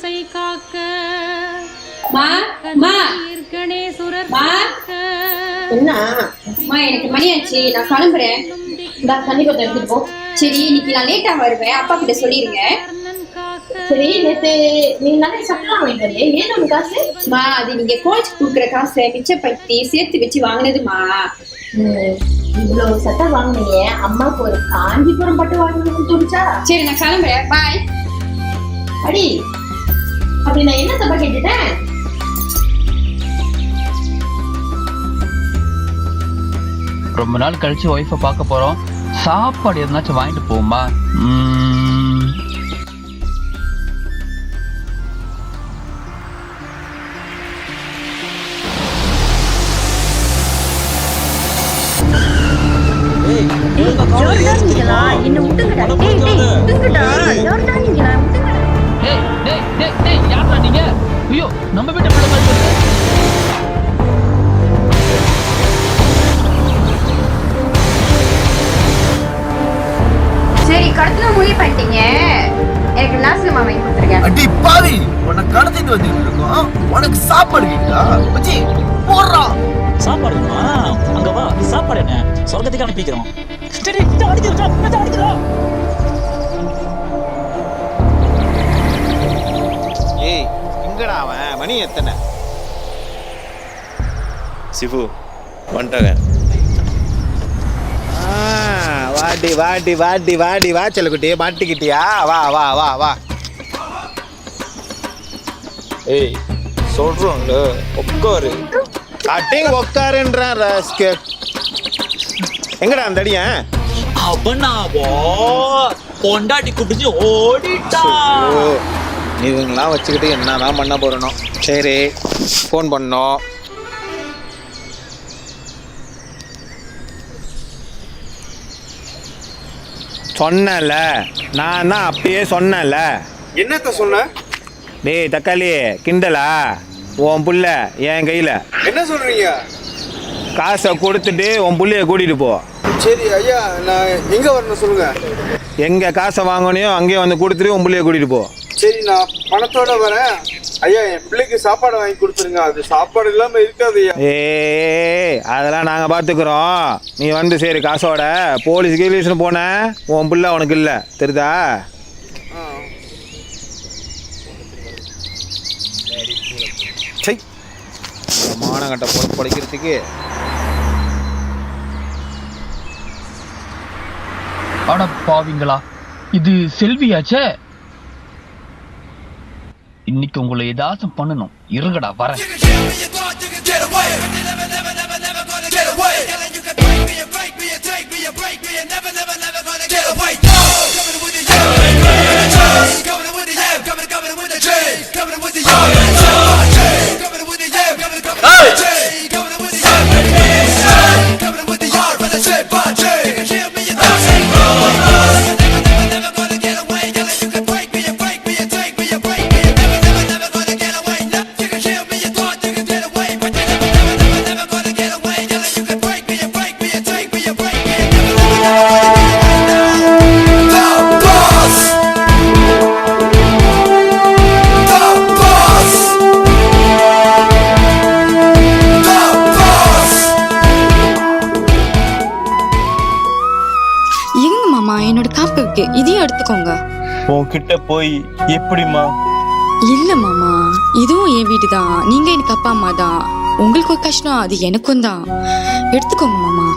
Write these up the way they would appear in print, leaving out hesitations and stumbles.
திசை காக்க என்ன எனக்கு மணி ஆச்சு, நான் கிளம்புறேன். தண்ணி கொஞ்சம் எடுத்துட்டு போ. சரி, இன்னைக்கு நான் லேட்டா வருவேன், அப்பா கிட்ட சொல்லிருங்க. சரி, நேத்து நீங்க நிறைய சட்டலாம் வாங்கிட்டு வரீங்க, ஏன் ஒரு காசு? அது நீங்க கோச் குடுக்குற காசை மிச்சப்படுத்தி சேர்த்து வச்சு வாங்கினதுமா. இவ்வளவு சட்டை வாங்கினீங்க, அம்மாவுக்கு ஒரு காஞ்சிபுரம் பட்டு வாங்கணும்னு தோணுச்சா? சரி, நான் கிளம்புறேன், பாய். அடி, அப்படி நான் என்ன தப்பா கேட்டுட்டேன்? ரொம்ப நாள் கழிச்சு ஒய்ஃபை பார்க்க போறோம், சாப்பாடு எதுனாச்சும் வாங்கிட்டு போகுமா? ஐயோ, நம்ம வீட்டு பிள்ளை மாதிரி. சரி, கடத்தின முடிவு பண்ணிட்டீங்க. எனக்கு நாசமா வாங்கி கொடுத்துருங்க. அடி பாவி, உன்னை கடத்திட்டு வந்துட்டு இருக்கோம், உனக்கு சாப்பாடு கேட்டா வச்சி போடுறா. சாப்பாடுமா? அங்க வா, சாப்பாடு என்ன சொர்க்கத்துக்கு அனுப்பிக்கிறோம். ஏய், எங்கடா அவன்? மணி எத்தனை? சிபு வந்துட்டாங்க. வாடி வாடி வாடி வாடி வா செல்லக்குட்டி, மாட்டிக்கிட்டியா? வா வா வா வா. ஏய் சொல்றோம்ல, உட்காரு. கட்டிங் உட்காருன்றான் ராஸ்கல். எங்கடா அந்த அடியன்? அவனாவோ பொண்டாட்டி குடிச்சு ஓடிட்டான். இவங்கெல்லாம் வச்சுக்கிட்டு என்னதான் பண்ண போறனோ. சரி, ஃபோன் பண்ணோம். சொன்னல, நான் தான் அப்பயே சொன்னல. என்னத்த சொன்ன? டேய் தக்காளி, கிண்டலா? உன் புள்ள என் கையில். என்ன சொல்றீங்க? காசை கொடுத்துட்டு உன் புள்ளைய கூட்டிட்டு போ. சரி ஐயா, நான் எங்க வரணும் சொல்லுங்க. எங்க காசை வாங்கணையோ அங்கேயே வந்து கொடுத்துட்டு உன் புள்ளைய கூட்டிட்டு போ. சரி, நான் பணத்தோட வரேன். ஐயா, என் பிள்ளைக்கு சாப்பாடு வாங்கி கொடுத்துருங்க. அது சாப்பாடு இல்லாம இருக்காது ஐயா. அதெல்லாம் நாங்க பாத்துக்கிறோம். நீ வந்து சரி காசோட போலீஸ் கீலீஸ்னு போன உன் புள்ள உனக்கு இல்லை, தெரியுதா? மானகட்ட போட்டு படிக்கிறதுக்கு. அட பாவிங்களா, இது செல்வியாச்சே. இன்னைக்கு உங்களை ஏதாச்சும் பண்ணணும், இருங்கடா வரேன். இதையும் எடுத்துக்கோங்க. உன்கிட்ட போய் எப்படிமா? இல்ல மாமா, இதுவும் என் வீடு தான். நீங்க எனக்கு அப்பா அம்மா தான். உங்களுக்கு ஒரு கஷ்டம், அது எனக்கும் தான். எடுத்துக்கோங்க மாமா.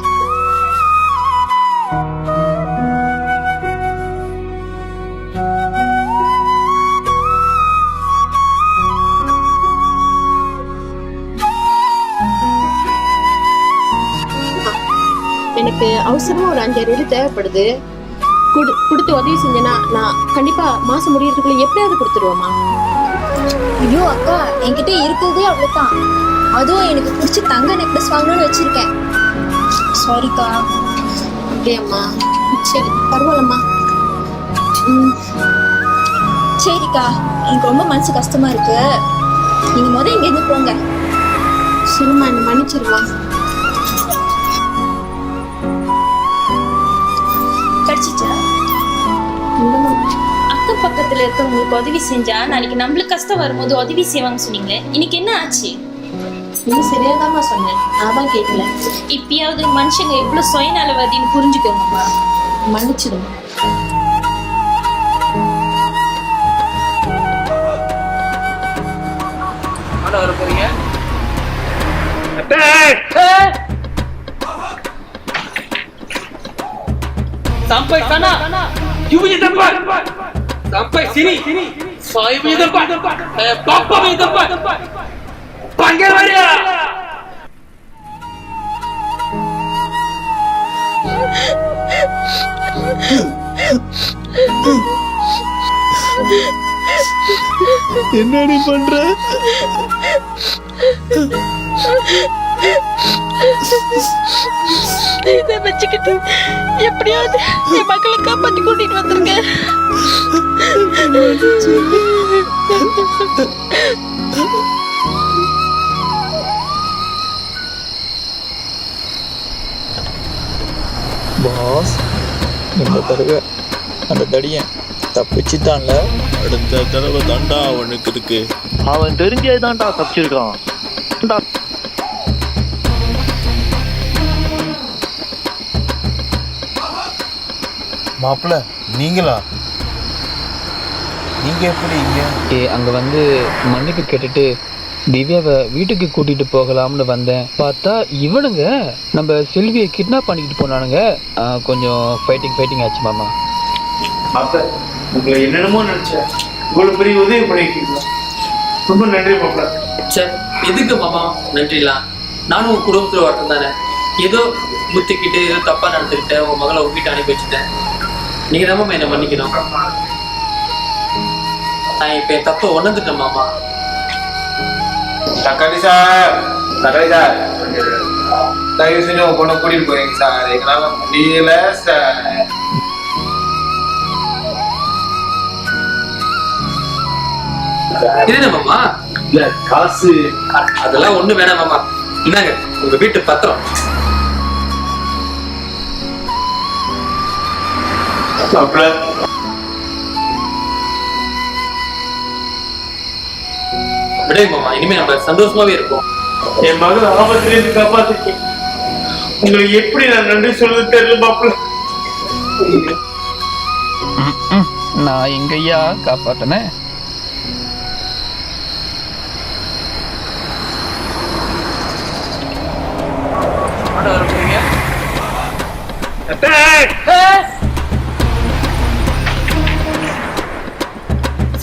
எனக்கு அவசரமா ஒரு 5,000 தேவைப்படுது. கொடுத்து உதவி செஞ்சேன்னா நான் கண்டிப்பா மாசம் முடியறதுக்குள்ள எப்படியாவது கொடுத்துருவோமா? ஐயோ அக்கா, என்கிட்ட இருக்கிறதே அவ்வளவுதான். அதுவும் எனக்கு பிடிச்ச தங்க நெக்லஸ் வாங்கணும்னு வச்சிருக்கேன். சாரிக்கா. அப்படியாம்மா? சரி, பரவாயில்லம்மா. சரிக்கா, எனக்கு ரொம்ப மனசு கஷ்டமா இருக்கு. நீங்க முதல்ல இங்க இருந்து போங்க. சரிம்மா, என்ன மன்னிச்சிருவா. கிடைச்சிச்சா? அக்கா பக்கத்துல இருக்கவங்களுக்கு உதவி செஞ்சா நாளைக்கு நம்மளுக்கு கஷ்டம் வரும்போது உதவி செய்வாங்க சொன்னீங்களே, இன்னைக்கு என்ன ஆச்சு? நீ சரியாதாம்மா சொன்னேன், நான் தான் கேட்கல. இப்பயாவது மனுஷங்க எவ்வளவு சுயநலவாதின்னு புரிஞ்சுக்கோங்கம்மா. மன்னிச்சிடுமா. வர போறீங்க? Sampai sana, you punya tempat. Sampai sini, saya punya tempat. Papa punya tempat. Panggil dia. என்னடி பண்ற? இதை வச்சுக்கிட்டு எப்படியாவது என் மக்களை காப்பாத்தி கூட்டிட்டு வந்துருங்க. பாஸ், இந்த தடவை அந்த தடியன் தப்பிச்சுட்டான்ல. அடுத்த தடவை தாண்டா அவனுக்கு இருக்கு. அவன் தெரிஞ்சே தான்டா தப்பிச்சிருக்கான். மாப்பிள்ள நீங்களா? நீங்க எப்படி இங்க? அங்க வந்து மன்னிப்பு கேட்டுட்டு திவ்யாவை வீட்டுக்கு கூட்டிட்டு போகலாம்னு வந்தேன். பார்த்தா இவனுங்க நம்ம செல்வியை கிட்னாப் பண்ணிக்கிட்டு போனானுங்க. கொஞ்சம் ஃபைட்டிங் ஆச்சு மாமா. மாப்பிள்ள உங்களை என்னென்னமோ நினைச்சேன், இவ்வளவு பெரிய உதவி பண்ணிருக்கீங்க, ரொம்ப நன்றி மாப்பிள்ள. சரி, எதுக்கு மாமா நன்றிலாம்? நானும் உன் குடும்பத்துல ஒருத்தன் தானே. ஏதோ முத்திக்கிட்டு ஏதோ தப்பா நடந்துக்கிட்டேன், உங்க மகளை உங்ககிட்ட அனுப்பி வச்சுட்டேன். நீங்க தான் மாமா என்ன மன்னிக்கணும். நான் இப்ப என் தப்ப உணர்ந்துட்டேன் மாமா. தக்காளி சார், தயவு செஞ்சு உங்க பொண்ணை கூட்டிட்டு போறீங்க சார், எங்களால முடியல சார். இது என்ன மாமா? இல்ல காசு அதெல்லாம் ஒண்ணு வேணாம் மாமா. இந்தாங்க உங்க வீட்டு பத்திரம். மாப்பிள்ள விடை மாமா, இனிமே நம்ம சந்தோஷமாவே இருப்போம். என் மகள் ஆபத்திலிருந்து காப்பாத்திருக்கீங்க. உங்களுக்கு எப்படி நான் நன்றி சொல்றது தெரியல மாப்பிள்ள. நான் எங்கய்யா காப்பாத்தினேன்?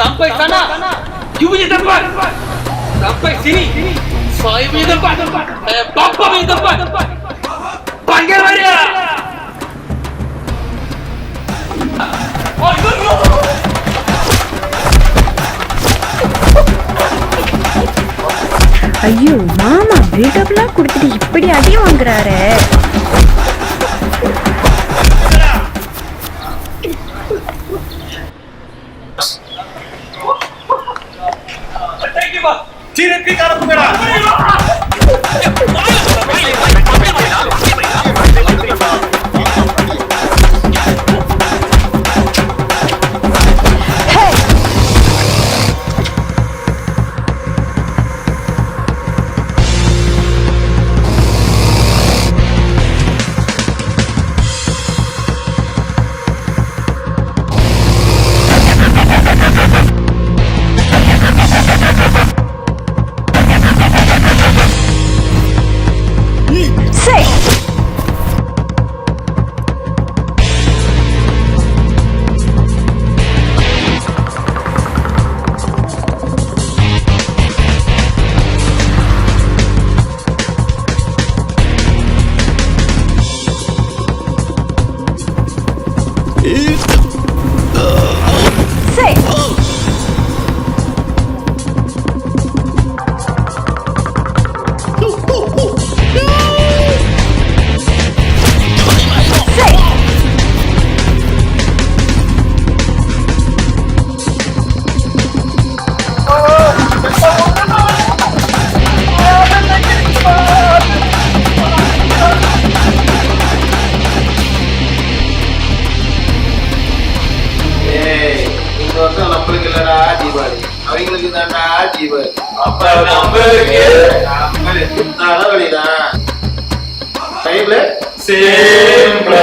Sampai sana, you punya tempat. Sampai sini, saya punya tempat. Papa punya tempat. Panggil dia. ஐயோ மாமா பில்டப்லாம் கொடுத்துட்டு இப்படி அடி வாங்குறாரு. சீரத்தி கலப்புங்கடா. தாண்டா ஜீவன். அப்ப நம்மளுக்கு தலைவலிதான். டைம்ல சேம்ல.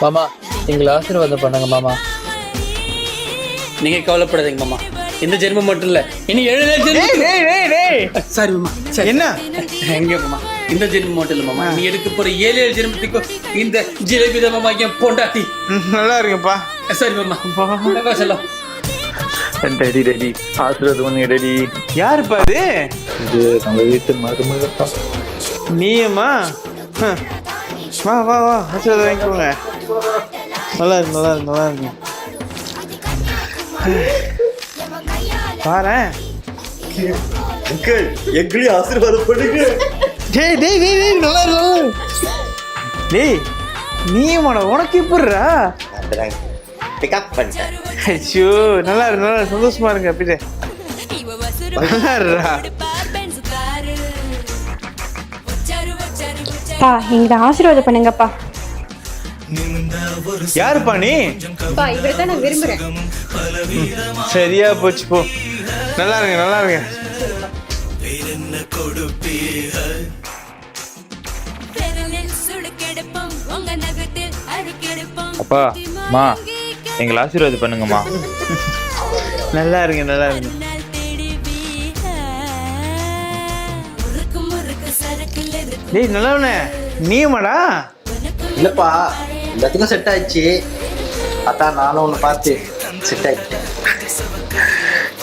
மாமா எங்களை ஆசீர்வாதம் பண்ணுங்க மாமா. நீங்க கவலைப்படாதீங்க மாமா. இந்த ஜென்மம் மட்டும் இல்ல, இனி 7 ஜென்மம். சாரி மாமா. என்ன எங்க மாமா, இந்த ஜென்மம் மட்டும் இல்ல மாமா, நீ எடுக்க போற 7 ஜென்மத்துக்கும் இந்த ஜிலேபி தான் மாமா என் பொண்டாட்டி. நல்லா இருக்குப்பா. சரி மாமா செல்லம். டேடி டேடி ஆசீர்வாதம் பண்ணுங்க டேடி. யாருப்பா அது? இது நம்ம வீட்டு மருமகப்பா. நீயம்மா? வா வா வா, ஆசீர்வாதம் வாங்கிக்கோங்க. நல்லா இருக்கு நல்லா இருக்கு நல்லா இருக்கு. பாரேன். அங்கிள் எங்களையும் ஆசீர்வாதம் பண்ணுங்க. டேய் டேய் டேய் டேய் நல்லா இருக்கு நல்லா இருக்கு. டேய் நீயம்மாடா, உனக்கு எப்படிரா? பிக்கப் பண்ணிட்டேன். ஐயோ நல்லா இருக்கு நல்லா இருக்கு. சந்தோஷமா இருங்க அப்படியே. நல்லா இருடா. பா எங்களை ஆசீர்வாதம் பண்ணுங்கப்பா. யாருப்பா நீ? பா இவரை தான் நான் விரும்புறேன். சரியா போச்சு போ. நல்லா இருங்க நல்லா இருங்க. அப்பா மா எங்களை ஆசீர்வாதம் பண்ணுங்கம்மா. நல்லா இருங்க நல்லா இருங்க. டேய் நல்லவனே, நீமாடா? இல்லப்பா எல்லாத்துக்கும் செட் ஆயிடுச்சு. அதான் நானும் ஒன்று பார்த்து செட் ஆயிடுச்சேன்.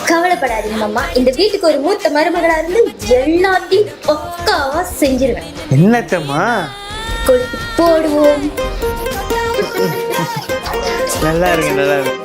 கவலைப்படாதீங்க மாமா, இந்த வீட்டுக்கு ஒரு மூத்த மருமகளா இருந்து எல்லாத்தையும் பக்காவா செஞ்சிருவேன். என்னத்தம்மா? கொழுப்பு போடுவோம். நல்லா இருங்க நல்லா இருங்க.